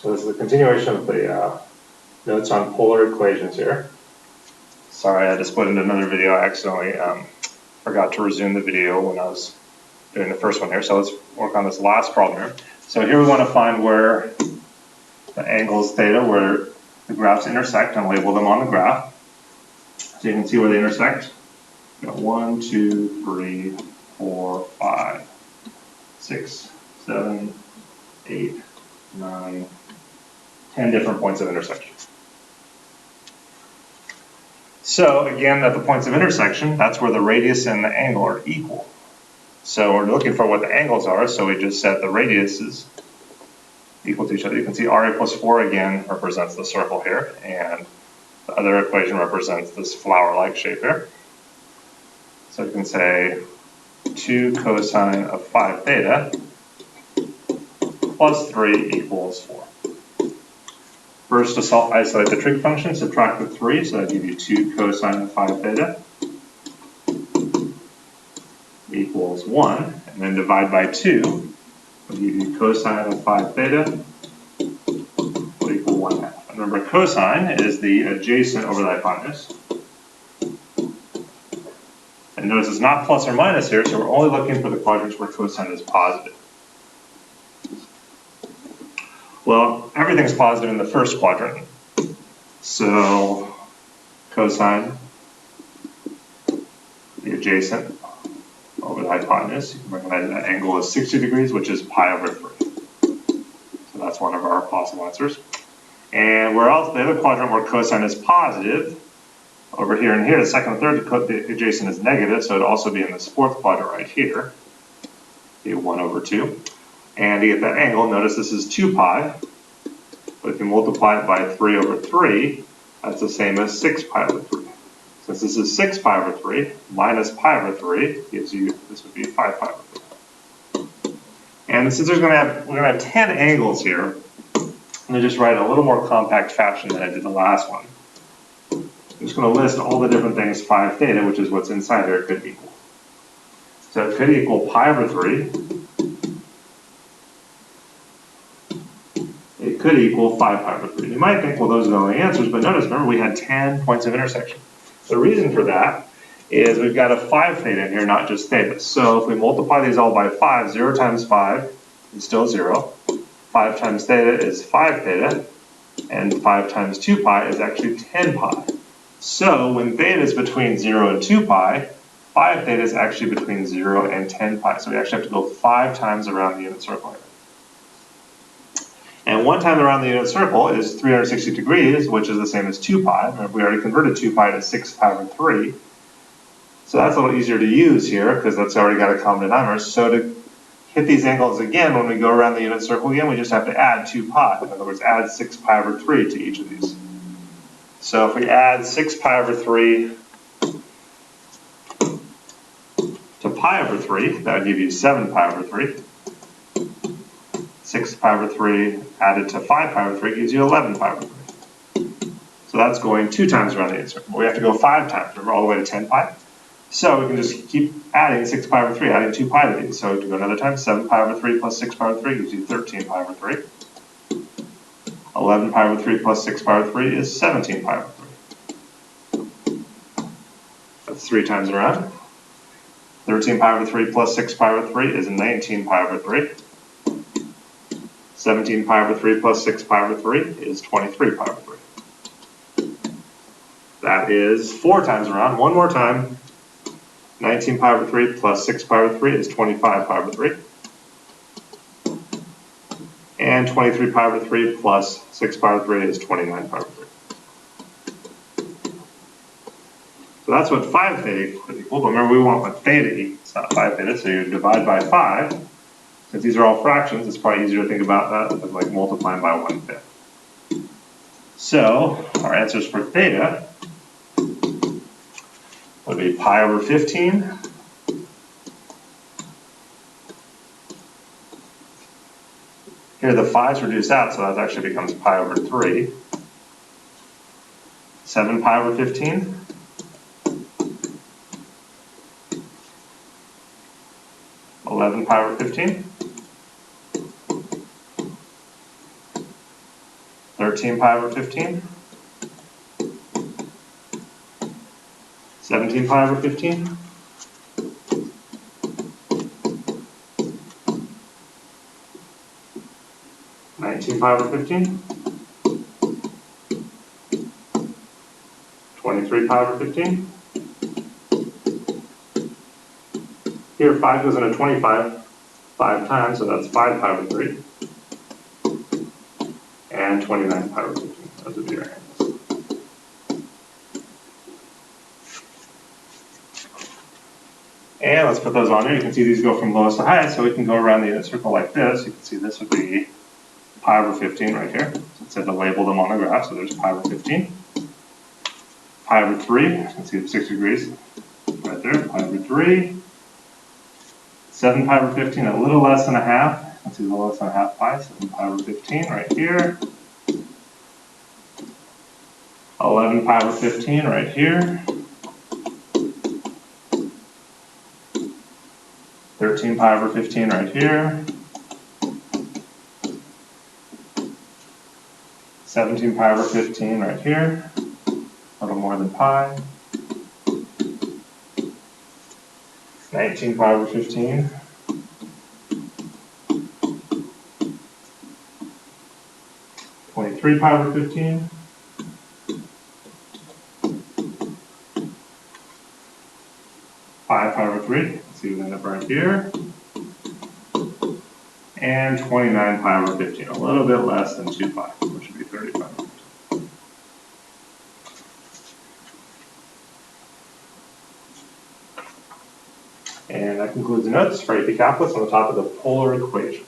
So this is a continuation of the notes on polar equations here. Sorry, I had to split into another video. I accidentally forgot to resume the video when I was doing the first one here. So let's work on this last problem here. So here we want to find where the angles theta, where the graphs intersect, and label them on the graph. So you can see where they intersect. We've got 1, 2, 3, 4, 5, 6, 7, 8, 9, 10 different points of intersection. So again, at the points of intersection, that's where the radius and the angle are equal. So we're looking for what the angles are, so we just set the radiuses equal to each other. You can see RA plus 4 again represents the circle here, and the other equation represents this flower-like shape here. So you can say 2 cosine of 5 theta plus 3 equals 4. First, to isolate the trig function, subtract the 3, so that gives you 2 cosine of 5 theta equals 1, and then divide by 2, will give you cosine of 5 theta will equal 1/2. Remember, cosine is the adjacent over the hypotenuse. And notice it's not plus or minus here, so we're only looking for the quadrants where cosine is positive. Well, everything's positive in the first quadrant. So cosine, the adjacent over the hypotenuse, you can recognize that angle is 60 degrees, which is pi over 3. So that's one of our possible answers. And where else, the other quadrant where cosine is positive, over here and here, the second and third, the adjacent is negative, so it'd also be in this fourth quadrant right here, be 1 over 2. And to get that angle, notice this is 2 pi, but if you multiply it by 3 over 3, that's the same as 6 pi over 3. Since this is 6 pi over 3, minus pi over 3 gives you, this would be 5 pi over 3. And since we're going to have 10 angles here, let me just write a little more compact fashion than I did the last one. I'm just going to list all the different things 5 theta, which is what's inside there, could equal. So it could equal pi over 3. It could equal 5 pi over 3. You might think, well, those are the only answers, but notice, remember, we had 10 points of intersection. The reason for that is we've got a 5 theta in here, not just theta. So if we multiply these all by 5, 0 times 5 is still 0. 5 times theta is 5 theta, and 5 times 2 pi is actually 10 pi. So when theta is between 0 and 2 pi, 5 theta is actually between 0 and 10 pi. So we actually have to go 5 times around the unit circle here. And 1 time around the unit circle is 360 degrees, which is the same as 2 pi. Remember, we already converted 2 pi to 6 pi over 3. So that's a little easier to use here, because that's already got a common denominator. So to hit these angles again, when we go around the unit circle again, we just have to add 2 pi. In other words, add 6 pi over 3 to each of these. So if we add 6 pi over 3 to pi over 3, that would give you 7 pi over 3. 6 pi over 3 added to 5 pi over 3 gives you 11 pi over 3. So that's going 2 times around the unit circle. We have to go 5 times, remember, all the way to 10 pi. So we can just keep adding 6 pi over 3, adding 2 pi to these. So to go another time, 7 pi over 3 plus 6 pi over 3 gives you 13 pi over 3. 11 pi over 3 plus 6 pi over 3 is 17 pi over 3. That's 3 times around. 13 pi over 3 plus 6 pi over 3 is 19 pi over 3. 17 pi over 3 plus 6 pi over 3 is 23 pi over 3. That is 4 times around. One more time. 19 pi over 3 plus 6 pi over 3 is 25 pi over 3. And 23 pi over 3 plus 6 pi over 3 is 29 pi over 3. So that's what 5 theta would equal. But remember, we want what theta equals. It's not 5 theta, so you divide by 5. Since these are all fractions, it's probably easier to think about that as like multiplying by 1/5. So our answers for theta would be pi over 15 here the 5's reduced out, so that actually becomes pi over 3. 7 pi over 15. 11 pi over 15. 13 pi over 15, 17 pi over 15, 19 pi over 15, 23 pi over 15. Here 5 goes into 25 5 times, so that's 5 pi over 3. And 29 pi over 15. Those would be our angles. And let's put those on there. You can see these go from lowest to highest, so we can go around the unit circle like this. You can see this would be pi over 15 right here. So it said to label them on the graph, so there's pi over 15. Pi over 3, you can see the 6 degrees right there, pi over 3. 7 pi over 15, a little less than a half. Let's see, a little less than a half pi, 7 pi over 15 right here. 11 pi over 15 right here. 13 pi over 15 right here. 17 pi over 15 right here. A little more than pi. 19 pi over 15. 23 pi over 15. 5 pi over 3. Let's see, we end up right here. And 29 pi over 15, a little bit less than 2 pi, which would be 35. And that concludes the notes for AP Calculus on the top of the polar equation.